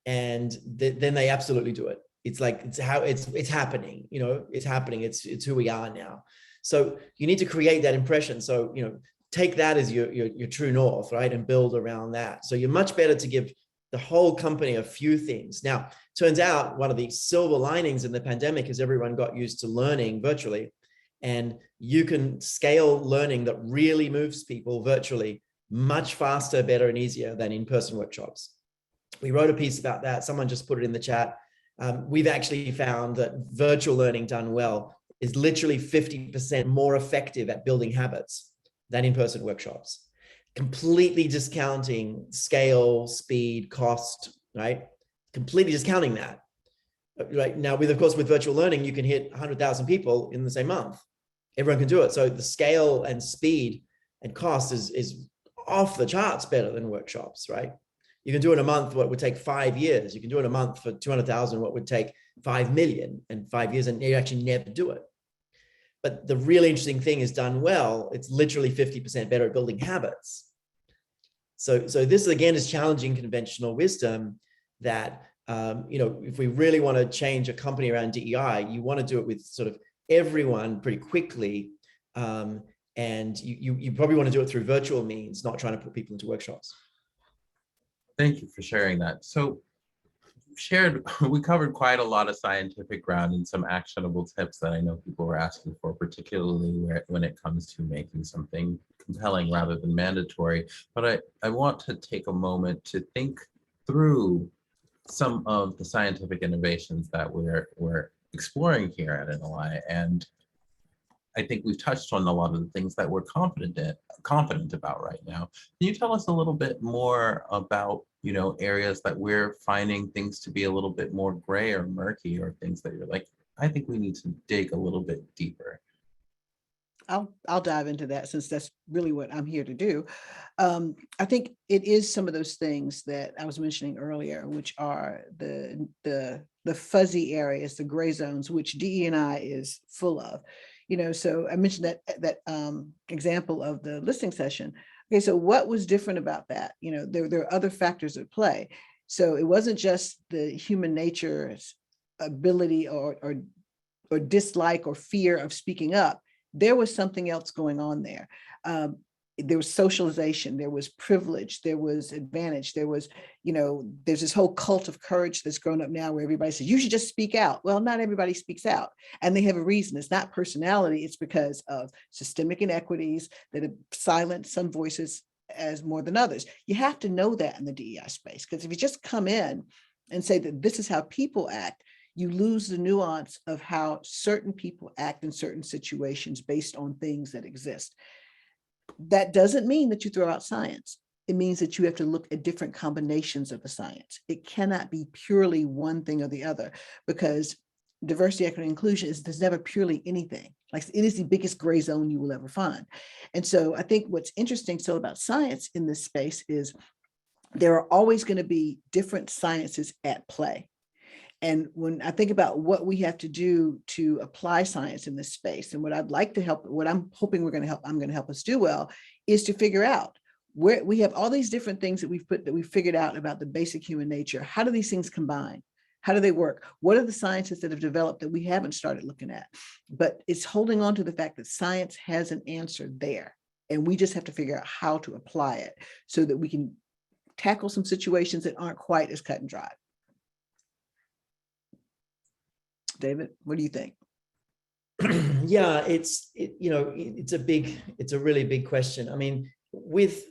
and then they absolutely do it. It's like it's happening. It's happening. It's who we are now. So you need to create that impression. So take that as your true north, right, and build around that. So you're much better to give the whole company a few things. Now, turns out one of the silver linings in the pandemic is everyone got used to learning virtually, and you can scale learning that really moves people virtually much faster, better, and easier than in-person workshops. We wrote a piece about that. Someone just put it in the chat. We've actually found that virtual learning done well is literally 50% more effective at building habits than in-person workshops. Completely discounting scale, speed, cost, right? Completely discounting that. Right now, of course, with virtual learning, you can hit 100,000 people in the same month. Everyone can do it. So the scale and speed and cost is off the charts better than workshops, right? You can do it in a month what would take 5 years. You can do it in a month for 200,000 what would take 5 million in 5 years, and you actually never do it. But the really interesting thing is done well, it's literally 50% better at building habits. So this again is challenging conventional wisdom that if we really want to change a company around DEI, you want to do it with sort of everyone pretty quickly. And you probably want to do it through virtual means, not trying to put people into workshops. Thank you for sharing that. So we covered quite a lot of scientific ground and some actionable tips that I know people were asking for, particularly when it comes to making something compelling rather than mandatory. But I want to take a moment to think through some of the scientific innovations that we're exploring here at NLI. And I think we've touched on a lot of the things that we're confident about right now. Can you tell us a little bit more about, areas that we're finding things to be a little bit more gray or murky, or things that you're like, I think we need to dig a little bit deeper? I'll dive into that, since that's really what I'm here to do. I think it is some of those things that I was mentioning earlier, which are the fuzzy areas, the gray zones, which DE&I is full of. So I mentioned that example of the listening session. Okay, so what was different about that? There are other factors at play. So it wasn't just the human nature's ability or dislike or fear of speaking up. There was something else going on there. There was socialization, there was privilege, there was advantage, there was, there's this whole cult of courage that's grown up now where everybody says, you should just speak out. Well, not everybody speaks out, and they have a reason. It's not personality, it's because of systemic inequities that have silenced some voices as more than others. You have to know that in the DEI space, because if you just come in and say that this is how people act, you lose the nuance of how certain people act in certain situations based on things that exist. That doesn't mean that you throw out science. It means that you have to look at different combinations of the science. It cannot be purely one thing or the other, because diversity, equity, and inclusion there's never purely anything. Like, it is the biggest gray zone you will ever find. And so I think what's interesting still about science in this space is there are always going to be different sciences at play. And when I think about what we have to do to apply science in this space, and what I'd like to help, what I'm hoping I'm going to help us do well, is to figure out where we have all these different things that we've figured out about the basic human nature. How do these things combine? How do they work? What are the sciences that have developed that we haven't started looking at? But it's holding on to the fact that science has an answer there. And we just have to figure out how to apply it so that we can tackle some situations that aren't quite as cut and dry. David, what do you think? Yeah, it's a really big question. I mean,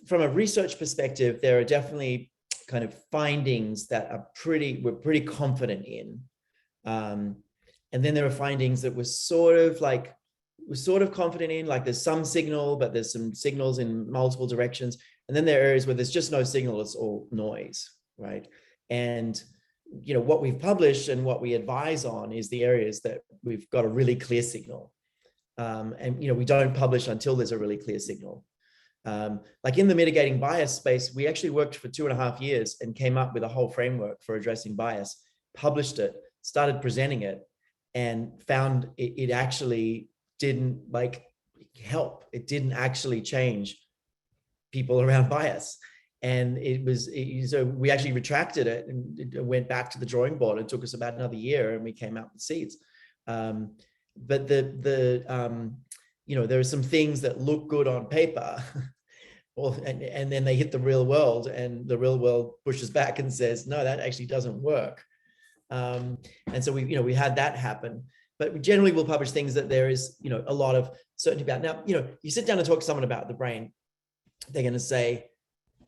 from a research perspective, there are definitely kind of findings that we're pretty confident in. And then there are findings that we're sort of confident in, like there's some signal, but there's some signals in multiple directions. And then there are areas where there's just no signal, it's all noise, right? And what we've published and what we advise on is the areas that we've got a really clear signal. And we don't publish until there's a really clear signal. Like in the mitigating bias space, we actually worked for 2.5 years and came up with a whole framework for addressing bias, published it, started presenting it, and found it actually didn't help. It didn't actually change people around bias. And so we actually retracted it and it went back to the drawing board. It took us about another year and we came out with seeds. But there are some things that look good on paper, and then they hit the real world, and the real world pushes back and says, no, that actually doesn't work. And so we had that happen. But we generally will publish things that there is a lot of certainty about. Now, you sit down and talk to someone about the brain, they're going to say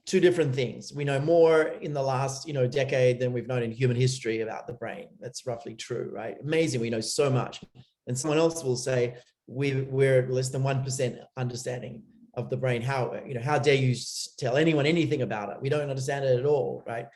two different things. We know more in the last decade than we've known in human history about the brain. That's roughly true, right? Amazing. We know so much. And someone else will say we're less than 1% understanding of the brain. How dare you tell anyone anything about it? We don't understand it at all, right?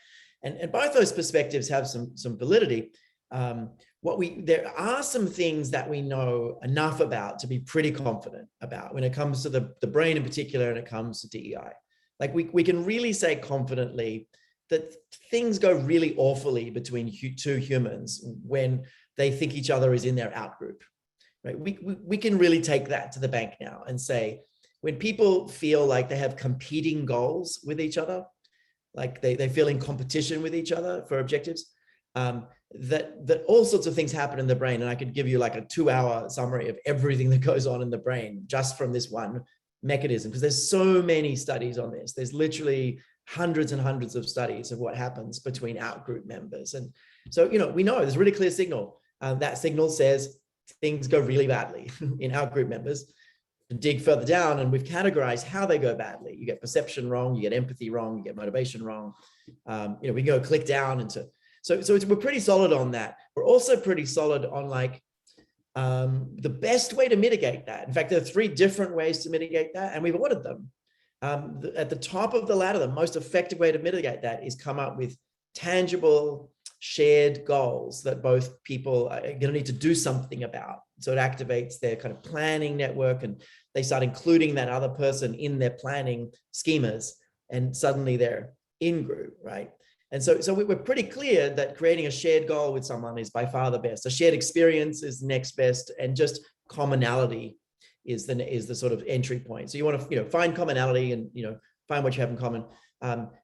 And both those perspectives have some validity. There are some things that we know enough about to be pretty confident about when it comes to the brain in particular, and it comes to DEI. Like we can really say confidently that things go really awfully between two humans when they think each other is in their out group, right? We can really take that to the bank now and say, when people feel like they have competing goals with each other, like they feel in competition with each other for objectives, that all sorts of things happen in the brain. And I could give you like a 2-hour summary of everything that goes on in the brain just from this one mechanism, because there's so many studies on this. There's literally hundreds and hundreds of studies of what happens between out-group members. And so, we know there's a really clear signal. That signal says things go really badly in out-group members. Dig further down, and we've categorized how they go badly. You get perception wrong, you get empathy wrong, you get motivation wrong. We go click down into, so we're pretty solid on that. We're also pretty solid on the best way to mitigate that. In fact, there are 3 different ways to mitigate that, and we've ordered them. At the top of the ladder, the most effective way to mitigate that is come up with tangible, shared goals that both people are going to need to do something about. So it activates their kind of planning network, and they start including that other person in their planning schemas, and suddenly they're in group, right? And so we're pretty clear that creating a shared goal with someone is by far the best. A shared experience is next best, and just commonality is the sort of entry point. So you want to find commonality and find what you have in common,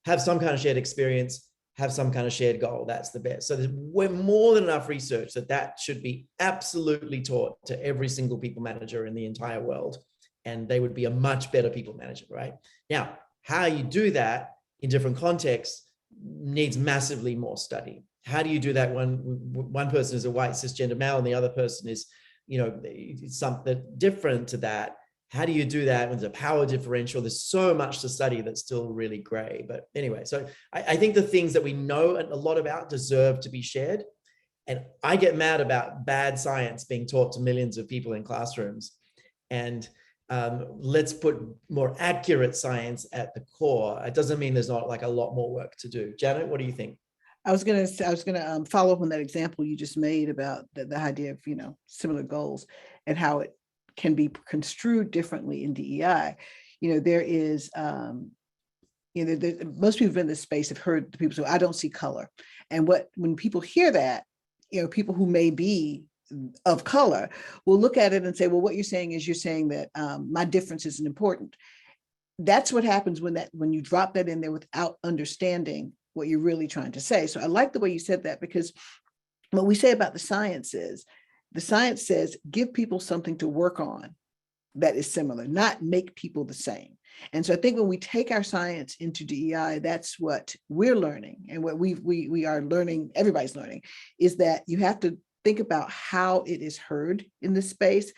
have some kind of shared experience, have some kind of shared goal. That's the best. So there's more than enough research that should be absolutely taught to every single people manager in the entire world, and they would be a much better people manager, right? Now, how you do that in different contexts needs massively more study. How do you do that when one person is a white cisgender male and the other person is, something different to that? How do you do that when there's a power differential? There's so much to study that's still really gray. But anyway, so I think the things that we know a lot about deserve to be shared. And I get mad about bad science being taught to millions of people in classrooms. And let's put more accurate science at the core. It doesn't mean there's not a lot more work to do. Janet, what do you think? I was gonna follow up on that example you just made about the idea of similar goals and how it can be construed differently in DEI. There is most people in this space have heard the people say, I don't see color. And when people hear that, people who may be of color will look at it and say, well, what you're saying that my difference isn't important. That's what happens when you drop that in there without understanding what you're really trying to say. So I like the way you said that, because what we say about the science says, give people something to work on that is similar, not make people the same. And so I think when we take our science into DEI, that's what we're learning, and what we are learning, everybody's learning, is that you have to think about how it is heard in this space,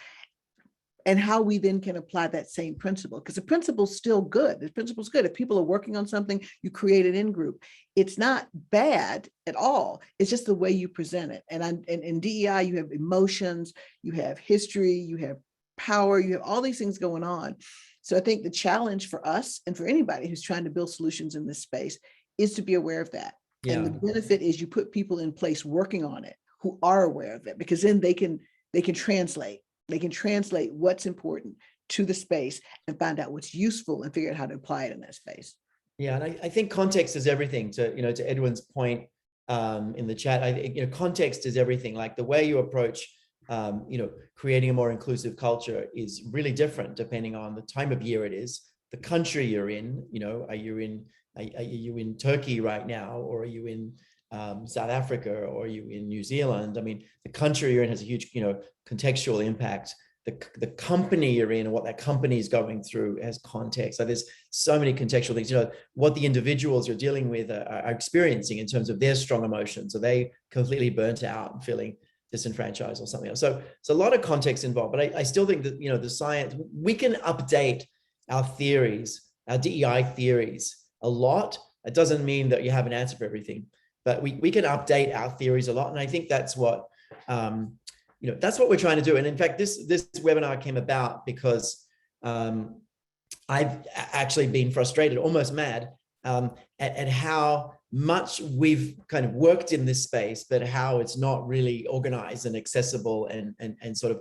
and how we then can apply that same principle, because the principle's still good. The principle's good. If people are working on something, you create an in-group. It's not bad at all. It's just the way you present it. And in DEI, you have emotions, you have history, you have power, you have all these things going on. So I think the challenge for us and for anybody who's trying to build solutions in this space is to be aware of that. Yeah. And the benefit is you put people in place working on it who are aware of it, because then they can translate. They can translate what's important to the space and find out what's useful and figure out how to apply it in that space. Yeah, and I think context is everything. To Edwin's point in the chat, context is everything. Like the way you approach, creating a more inclusive culture is really different depending on the time of year it is, the country you're in. Are you in Turkey right now, or are you in South Africa, or are you in New Zealand? I mean, the country you're in has a huge, contextual impact. The company you're in and what that company is going through has context. So there's so many contextual things, what the individuals you're dealing with are experiencing in terms of their strong emotions. Are they completely burnt out and feeling disenfranchised or something else? So it's a lot of context involved, but I still think that, the science, we can update our theories, our DEI theories a lot. It doesn't mean that you have an answer for everything, but we can update our theories a lot. And I think that's what, that's what we're trying to do. And in fact, this webinar came about because I've actually been frustrated, almost mad, at how much we've kind of worked in this space, but how it's not really organized and accessible and sort of,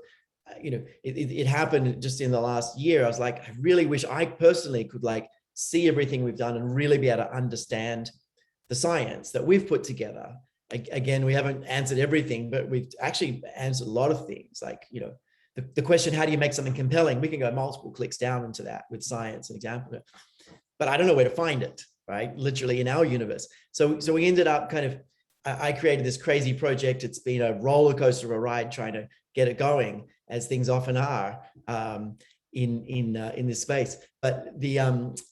it happened just in the last year. I was like, I really wish I personally could see everything we've done and really be able to understand the science that we've put together. Again, we haven't answered everything, but we've actually answered a lot of things. The question, how do you make something compelling? We can go multiple clicks down into that with science and example, but I don't know where to find it, right? Literally in our universe. So we ended up I created this crazy project. It's been a roller coaster of a ride trying to get it going, as things often are in this space. But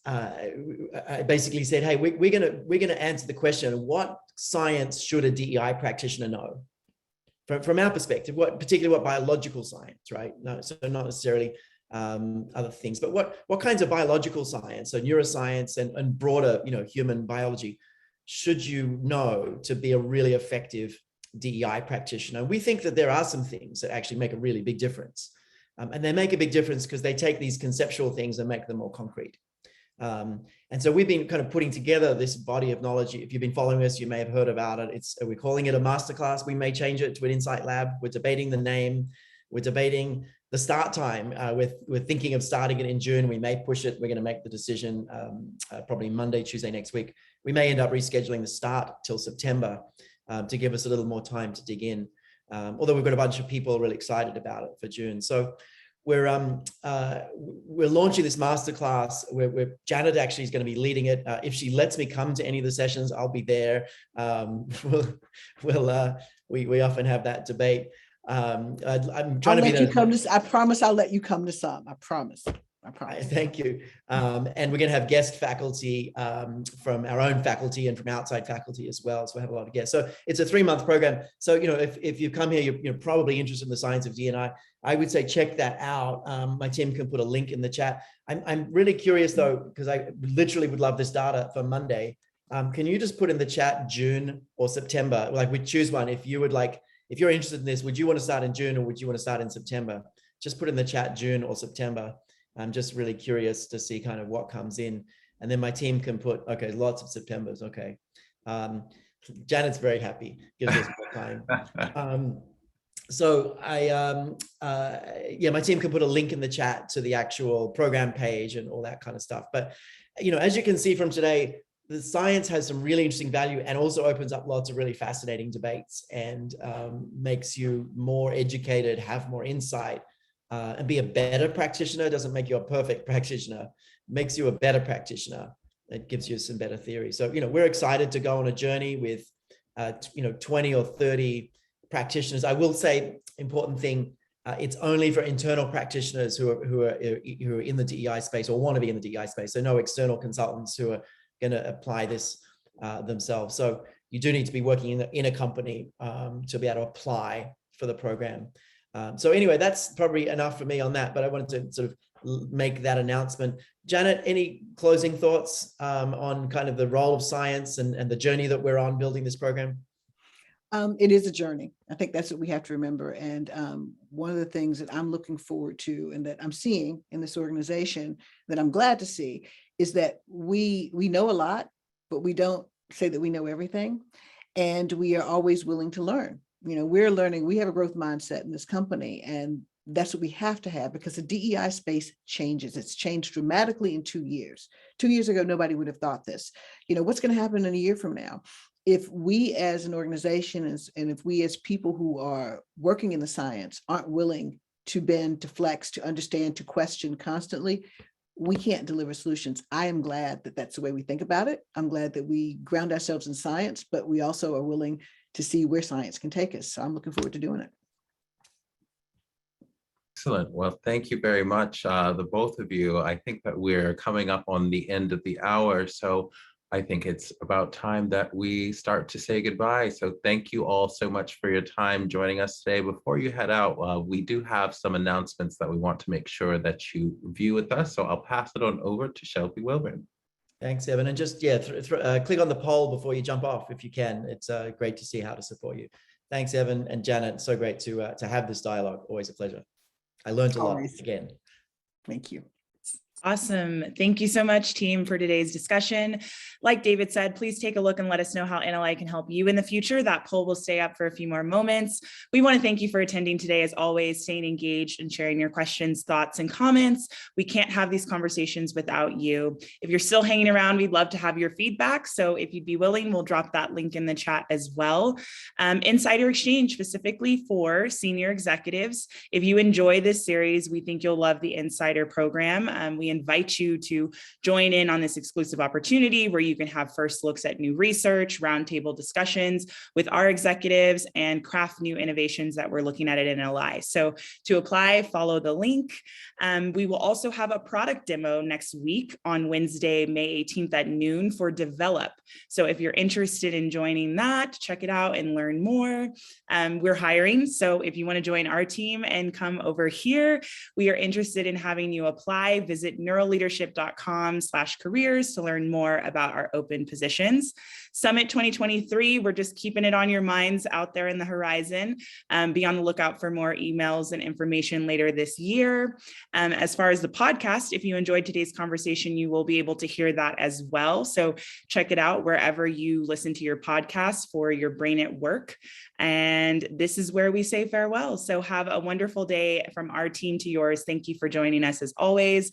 I basically said, hey, we're gonna answer the question: what science should a DEI practitioner know? From our perspective, particularly what biological science, right? No, so not necessarily other things, but what kinds of biological science, so neuroscience and broader, human biology, should you know to be a really effective DEI practitioner? We think that there are some things that actually make a really big difference. And they make a big difference because they take these conceptual things and make them more concrete. And so we've been kind of putting together this body of knowledge. If you've been following us, you may have heard about it. We're calling it a masterclass. We may change it to an insight lab. We're debating the name. We're debating the start time. We're thinking of starting it in June. We may push it. We're going to make the decision probably Monday, Tuesday next week. We may end up rescheduling the start till September to give us a little more time to dig in. Although we've got a bunch of people really excited about it for June. So we're launching this masterclass where Janet actually is going to be leading it. If she lets me come to any of the sessions, I'll be there. We often have that debate. I'm trying to be there. I promise I'll let you come to some. I promise. Thank you. And we're going to have guest faculty from our own faculty and from outside faculty as well. So we have a lot of guests. So it's a 3-month program. So, if you come here, you're probably interested in the science of DE&I. I would say check that out. My team can put a link in the chat. I'm really curious though, because I literally would love this data for Monday. Can you just put in the chat June or September? We choose one. If you're interested in this, would you want to start in June or would you want to start in September? Just put in the chat June or September. I'm just really curious to see kind of what comes in. And then my team can put, okay, lots of Septembers. Okay. Janet's very happy, gives us more time. So my team can put a link in the chat to the actual program page and all that kind of stuff. But, as you can see from today, the science has some really interesting value and also opens up lots of really fascinating debates and makes you more educated, have more insight, and be a better practitioner. Doesn't make you a perfect practitioner, makes you a better practitioner. It gives you some better theory. So, we're excited to go on a journey with, 20 or 30 practitioners. I will say, important thing, it's only for internal practitioners who are in the DEI space or want to be in the DEI space. So no external consultants who are going to apply this themselves. So you do need to be working in a company to be able to apply for the program. So anyway, that's probably enough for me on that, but I wanted to sort of make that announcement. Janet, any closing thoughts on kind of the role of science and the journey that we're on building this program? It is a journey. I think that's what we have to remember. And one of the things that I'm looking forward to and that I'm seeing in this organization that I'm glad to see is that we know a lot, but we don't say that we know everything. And we are always willing to learn. You know, we're learning, we have a growth mindset in this company, and that's what we have to have because the DEI space changes. It's changed dramatically in 2 years. 2 years ago, nobody would have thought this. You know, what's going to happen in a year from now? If we as an organization and if we as people who are working in the science aren't willing to bend, to flex, to understand, to question constantly, we can't deliver solutions. I am glad that that's the way we think about it. I'm glad that we ground ourselves in science, but we also are willing to see where science can take us. So I'm looking forward to doing it. Excellent. Well, thank you very much, the both of you. I think that we're coming up on the end of the hour, so I think it's about time that we start to say goodbye. So thank you all so much for your time joining us today. Before you head out, we do have some announcements that we want to make sure that you review with us. So I'll pass it on over to Shelby Wilburn. Thanks, Evyn. And just, click on the poll before you jump off if you can. It's great to see how to support you. Thanks, Evyn and Janet. So great to have this dialogue. Always a pleasure. I learned a lot again. Thank you. Awesome. Thank you so much, team, for today's discussion. Like David said, please take a look and let us know how NLI can help you in the future. That poll will stay up for a few more moments. We want to thank you for attending today, as always, staying engaged and sharing your questions, thoughts, and comments. We can't have these conversations without you. If you're still hanging around, we'd love to have your feedback. So if you'd be willing, we'll drop that link in the chat as well. Insider Exchange specifically for senior executives. If you enjoy this series, we think you'll love the Insider program. We invite you to join in on this exclusive opportunity where you can have first looks at new research, roundtable discussions with our executives, and craft new innovations that we're looking at NLI. So to apply, follow the link. We will also have a product demo next week on Wednesday, May 18th at noon for Develop. So if you're interested in joining that, check it out and learn more. We're hiring. So if you want to join our team and come over here, we are interested in having you apply. Visit neuroleadership.com/careers to learn more about our open positions. Summit 2023, we're just keeping it on your minds out there in the horizon. Be on the lookout for more emails and information later this year. As far as the podcast, if you enjoyed today's conversation, you will be able to hear that as well. So check it out wherever you listen to your podcast for your brain at work. And this is where we say farewell. So have a wonderful day from our team to yours. Thank you for joining us as always.